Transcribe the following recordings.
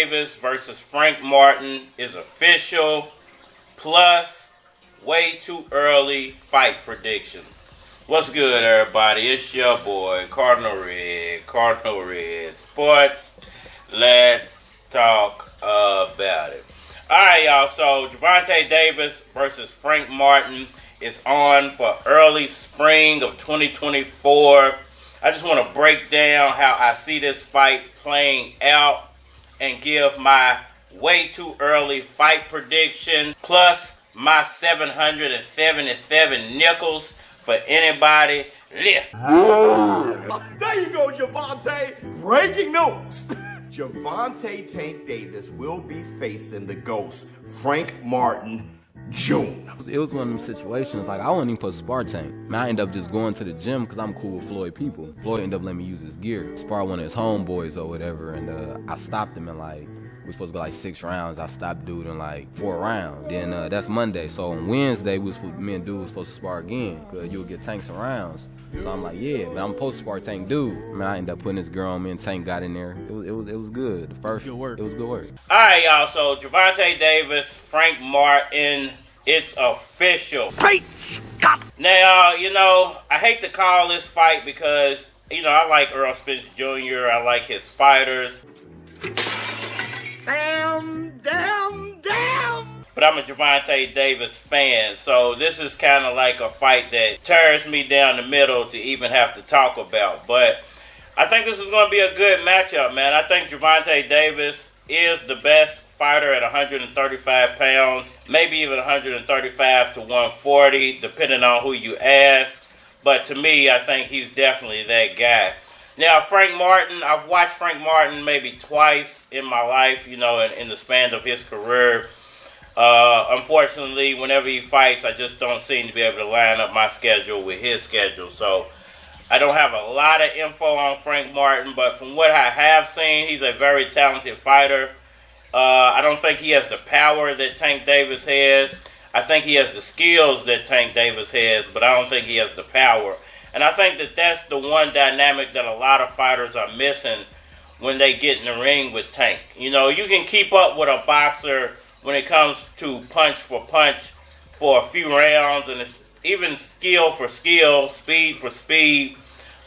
Davis versus Frank Martin is official. Plus, way too early fight predictions. What's good, everybody? It's your boy, Cardinal Red Sports. Let's talk about it. Alright, y'all. So, Gervonta Davis versus Frank Martin is on for early spring of 2024. I just want to break down how I see this fight playing out and give my way too early fight prediction, plus my 777 nickels for anybody lift. There you go, Gervonta. Breaking news. Gervonta Tank Davis will be facing the ghost, Frank Martin Jr. It was one of them situations, like I wasn't even supposed to spar Tank. I ended up just going to the gym because I'm cool with Floyd people. Floyd ended up letting me use his gear. Spar one of his homeboys or whatever, and I stopped him in we were supposed to go 6 rounds. I stopped dude in 4 rounds. Then that's Monday. So on Wednesday, me and dude was supposed to spar again because you'll get Tank some rounds. So I'm like, yeah, but I'm supposed to spar Tank dude. I ended up putting this girl on me and Tank got in there. It was good. The first, good work. It was good work. All right, y'all. So Gervonta Davis, Frank Martin, it's official. Great Scott! Now, I hate to call this fight because, I like Earl Spence Jr. I like his fighters. Damn! But I'm a Gervonta Davis fan, so this is kind of like a fight that tears me down the middle to even have to talk about. But I think this is going to be a good matchup, man. I think Gervonta Davis is the best fighter at 135 pounds, maybe even 135 to 140, depending on who you ask. But to me, I think he's definitely that guy. Now, Frank Martin, I've watched Frank Martin maybe twice in my life, in the span of his career. Unfortunately, whenever he fights, I just don't seem to be able to line up my schedule with his schedule. So I don't have a lot of info on Frank Martin, but from what I have seen, he's a very talented fighter. I don't think he has the power that Tank Davis has. I think he has the skills that Tank Davis has, but I don't think he has the power. And I think that that's the one dynamic that a lot of fighters are missing when they get in the ring with Tank. You can keep up with a boxer when it comes to punch for punch for a few rounds, and it's even skill for skill, speed for speed.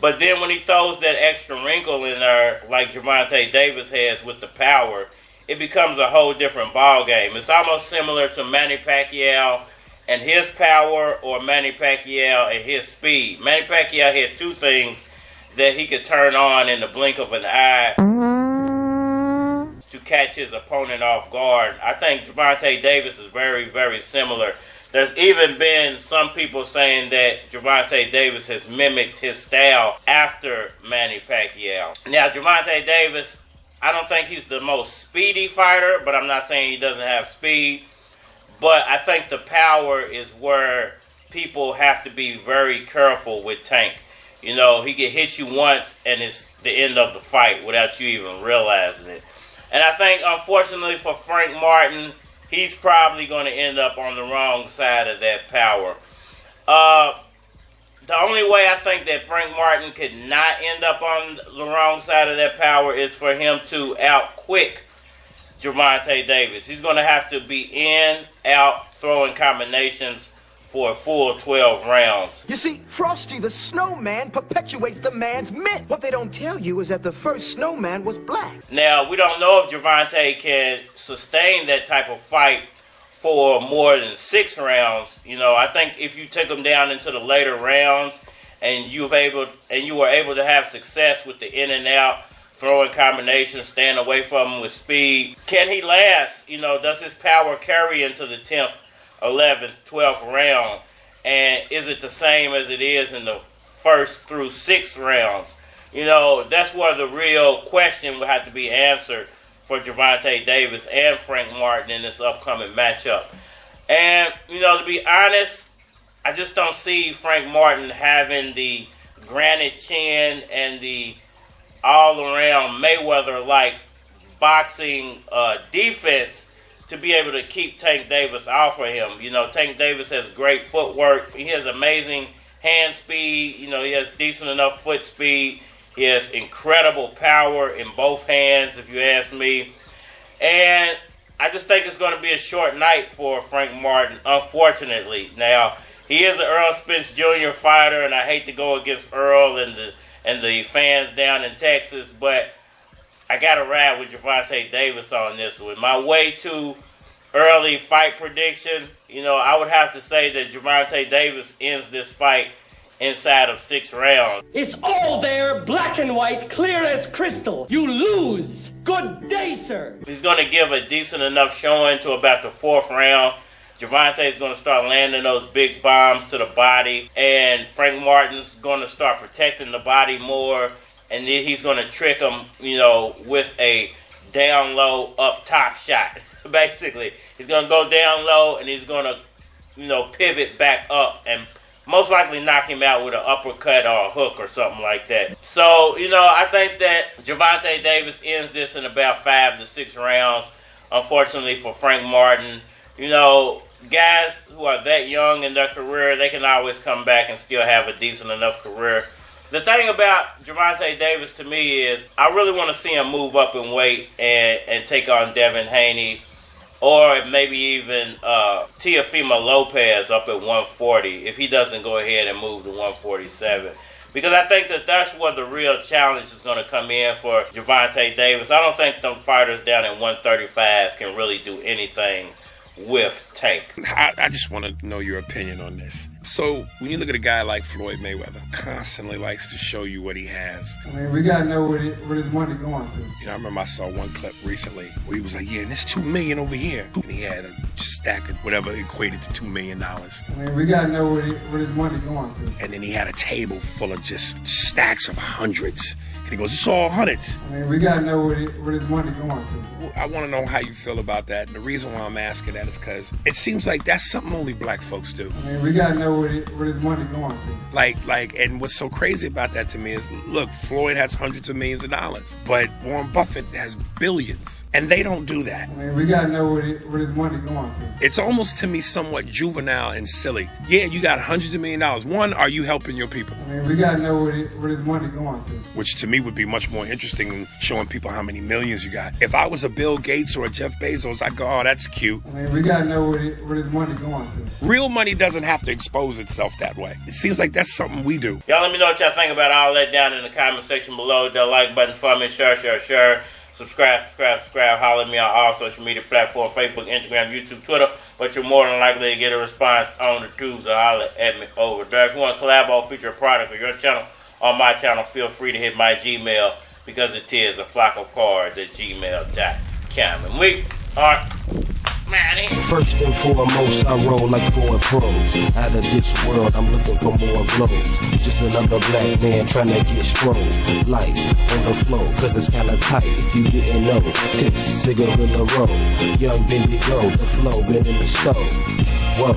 But then when he throws that extra wrinkle in there, like Gervonta Davis has with the power, it becomes a whole different ball game. It's almost similar to Manny Pacquiao and his power, or Manny Pacquiao and his speed. Manny Pacquiao had 2 things that he could turn on in the blink of an eye to catch his opponent off guard. I think Gervonta Davis is very, very similar. There's even been some people saying that Gervonta Davis has mimicked his style after Manny Pacquiao. Now, Gervonta Davis, I don't think he's the most speedy fighter, but I'm not saying he doesn't have speed. But I think the power is where people have to be very careful with Tank. He can hit you once and it's the end of the fight without you even realizing it. And I think, unfortunately for Frank Martin, he's probably going to end up on the wrong side of that power. The only way I think that Frank Martin could not end up on the wrong side of that power is for him to out-quick Gervonta Davis. He's going to have to be in, out, throwing combinations for a full 12 rounds. You see, Frosty the Snowman perpetuates the man's myth. What they don't tell you is that the first snowman was black. Now, we don't know if Gervonta can sustain that type of fight for more than 6 rounds. I think if you take him down into the later rounds and you were able to have success with the in and out, throwing combinations, staying away from him with speed, can he last? Does his power carry into the 10th, 11th, 12th round? And is it the same as it is in the 1st through 6th rounds? That's where the real question will have to be answered for Gervonta Davis and Frank Martin in this upcoming matchup. And, to be honest, I just don't see Frank Martin having the granite chin and the all-around Mayweather-like boxing defense to be able to keep Tank Davis off of him. Tank Davis has great footwork. He has amazing hand speed. He has decent enough foot speed. He has incredible power in both hands, if you ask me. And I just think it's going to be a short night for Frank Martin, unfortunately. Now, he is an Errol Spence Jr. fighter, and I hate to go against Earl and the fans down in Texas, but I got to ride with Gervonta Davis on this one. My way too early fight prediction, I would have to say that Gervonta Davis ends this fight inside of 6 rounds. It's all there, black and white, clear as crystal. You lose. Good day, sir. He's going to give a decent enough showing to about the 4th round. Gervonta is going to start landing those big bombs to the body, and Frank Martin's going to start protecting the body more, and then he's going to trick him, with a down low up top shot. Basically, he's going to go down low, and he's going to, pivot back up and most likely knock him out with an uppercut or a hook or something like that. So, I think that Gervonta Davis ends this in about 5 to 6 rounds, unfortunately for Frank Martin. Guys who are that young in their career, they can always come back and still have a decent enough career. The thing about Gervonta Davis to me is I really want to see him move up in weight and take on Devin Haney, or maybe even Teofimo Lopez up at 140 if he doesn't go ahead and move to 147. Because I think that that's where the real challenge is going to come in for Gervonta Davis. I don't think them fighters down at 135 can really do anything with Tank. I just want to know your opinion on this. So when you look at a guy like Floyd Mayweather, constantly likes to show you what he has. I mean, we got to know where his money going to. I remember I saw one clip recently where he was like, yeah, and it's $2 million over here. And he had a stack of whatever equated to $2 million. I mean, we got to know where his money going to. And then he had a table full of just stacks of hundreds. And he goes, it's all hundreds. I mean, we got to know where his money going to. I want to know how you feel about that. And the reason why I'm asking that is because it seems like that's something only black folks do. I mean, we got to know where his money going to. Like, and what's so crazy about that to me is, look, Floyd has hundreds of millions of dollars, but Warren Buffett has billions, and they don't do that. I mean, we got to know where his money going to. It's almost to me somewhat juvenile and silly. Yeah, you got hundreds of million dollars. One, are you helping your people? I mean, we got to know where his money going to. Which to me would be much more interesting than showing people how many millions you got. If I was a Bill Gates or a Jeff Bezos, I'd go, oh, that's cute. I mean, we got to know where his money going to. Real money doesn't have to expose itself that way. It seems like that's something we do. Y'all let me know what y'all think about all that down in the comment section below. The like button for me, share. Subscribe. Holler at me on all social media platforms, Facebook, Instagram, YouTube, Twitter. But you're more than likely to get a response on the tubes or holler at me over there. If you want to collab or feature a product or your channel on my channel, feel free to hit my Gmail, because it is a flock of cards at gmail.com. And we are ready. First and foremost, I roll like 4 pros. Out of this world, I'm looking for more blows. Just another black man trying to get strong. Life on the flow, cause it's kinda tight. If you didn't know, tits, cigarilla roll. Young Bendy Go, the flow been in the stove. Whoa,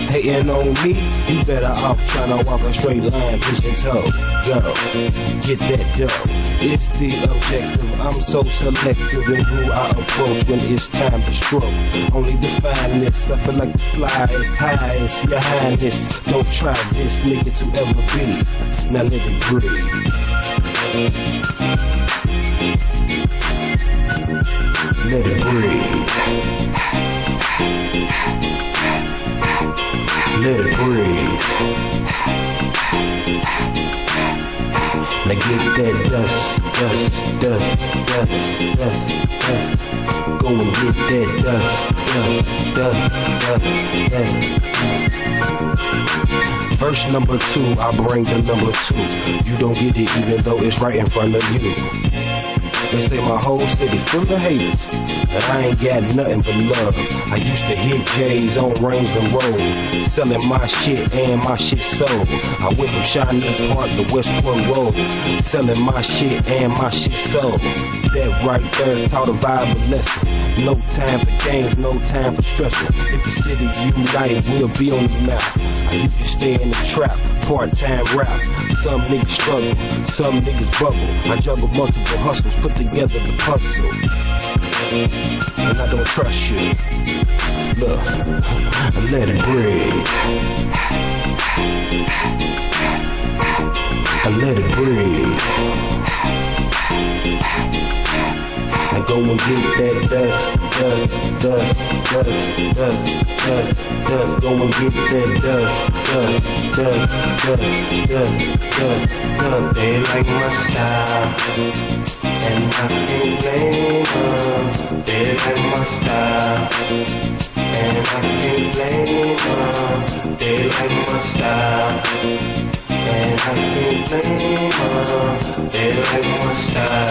hating on me, you better off trying to walk a straight line, pushing toe. Go, get that dough. It's the objective. I'm so selective in who I approach when it's time to stroke. Only the finest, I feel like the fly is high as your highness. Don't try this nigga to ever be. Now let it breathe. Let it breathe. Let it breathe. Now get that dust. Go and get that dust. Verse number 2, I bring the number 2. You don't get it even though it's right in front of you. They say my whole city full of haters, and I ain't got nothing but love. I used to hit J's on Range and Road, selling my shit and my shit sold. I went from Shawnee Park to Westport Road, selling my shit and my shit sold. That right there taught a valuable lesson. No time for games, no time for stressing. If the city unite, we'll be on the map. I used to stay in the trap, part-time rap. Some niggas struggle, some niggas bubble. I juggle multiple hustles, put together the puzzle. And I don't trust you. Look, let it breathe. I let it breathe. Now Go and get that dust. Go and get that dust. They like my style, and I can't blame them. They like my style, and I can't blame them. They like my style, and I can't blame them. They like my style.